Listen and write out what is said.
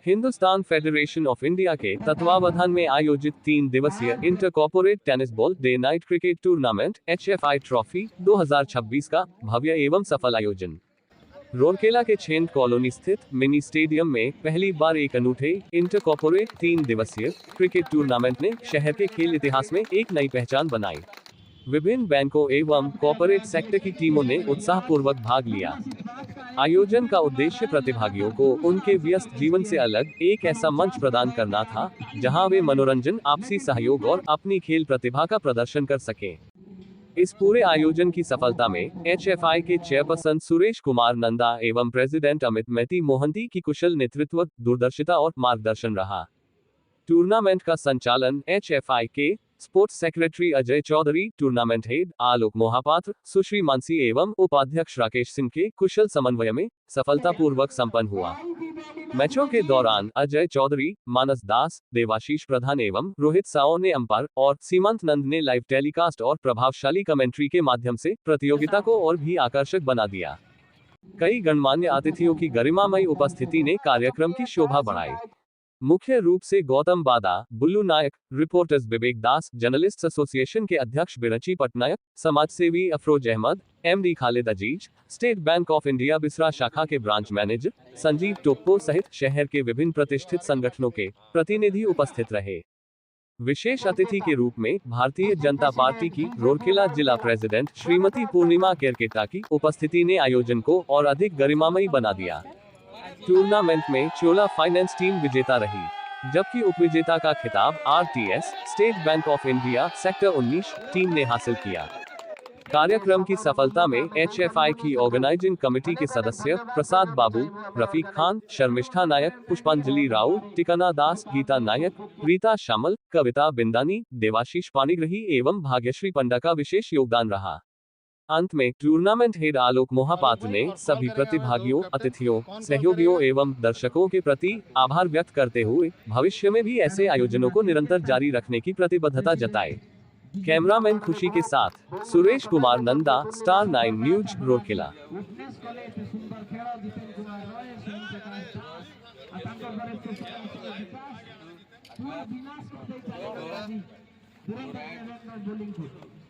Hindustan federation of India के तत्वावधान में आयोजित 3 दिवसीय inter corporate tennis ball day night cricket tournament HFI trophy 2026 का भव्य एवं सफल आयोजन रूरकेला के छेंद कॉलोनी स्थित मिनी स्टेडियम में पहली बार एक अनूठे इंटर कॉर्पोरेट 3 दिवसीय क्रिकेट टूर्नामेंट ने शहर के खेल इतिहास में एक नई पहचान बनाई। विभिन्न बैंकों एवं कॉर्पोरेट सेक्टर की टीमों ने उत्साहपूर्वक भाग लिया। आयोजन का उद्देश्य प्रतिभागियों को उनके व्यस्त जीवन से अलग एक ऐसा मंच प्रदान करना था जहां वे मनोरंजन, आपसी सहयोग और अपनी खेल प्रतिभा का प्रदर्शन कर सकें। इस पूरे आयोजन की सफलता में HFI के चेयरपर्सन सुरेश कुमार नंदा एवं प्रेसिडेंट अमित मैती मोहंती की कुशल नेतृत्व, दूरदर्शिता और मार्गदर्शन रहा। टूर्नामेंट का संचालन HFI के sports secretary Ajay Chaudhary, tournament head Alok Mohapatra, Sushri Mansi एवं उपाध्यक्ष राकेश सिंह के कुशल समन्वय में सफलतापूर्वक संपन्न हुआ। मैचों के दौरान अजय चौधरी, मानस दास, देवाशीष प्रधान एवं रोहित साओ ने अंपायर और सीमांत नंद ने लाइव टेलीकास्ट और प्रभावशाली कमेंट्री के माध्यम से प्रतियोगिता को और भी आकर्षक बना दिया। कई गणमान्य अतिथियों की गरिमामयी उपस्थिति ने कार्यक्रम की शोभा बढ़ाई। मुख्य रूप से Gautam Bada, Bullu Nayak, reporters Vivek Das, journalist association के अध्यक्ष बिरची पटनायक, समाजसेवी Afroz Ahmed, MD Khalid Aziz, State Bank of India Bisra शाखा के ब्रांच मैनेजर संजीव टोप्पो सहित शहर के विभिन्न प्रतिष्ठित संगठनों के प्रतिनिधि उपस्थित रहे। विशेष अतिथि के रूप में भारतीय जनता पार्टी की रूरकेला जिला प्रेसिडेंट श्रीमती पूर्णिमा केरकेटा की उपस्थिति ने आयोजन को और अधिक गरिमामयी बना दिया। टूर्नामेंट में चोला फाइनेंस टीम विजेता रही, जबकि उपविजेता का खिताब RTS state Bank of India sector 19 team ने हासिल किया। कार्यक्रम की सफलता में HFI की ऑर्गेनाइजिंग कमेटी के सदस्य प्रसाद बाबू, रफीक खान, शर्मिष्ठा नायक, पुष्पांजलि राव, टिकना दास, गीता नायक, रीता शामल, कविता बिंदानी, देवाशीष पाणिग्रही एवं भाग्यश्री पंडा का विशेष योगदान रहा। अंत में टूर्नामेंट हेड आलोक मोहापात्र ने सभी प्रतिभागियों, अतिथियों, सहयोगियों एवं दर्शकों के प्रति आभार व्यक्त करते हुए भविष्य में भी ऐसे आयोजनों को निरंतर जारी रखने की प्रतिबद्धता जताई। कैमरामैन खुशी के साथ सुरेश कुमार नंदा, स्टार 9 न्यूज, रूरकेला। पूरा विनाश कर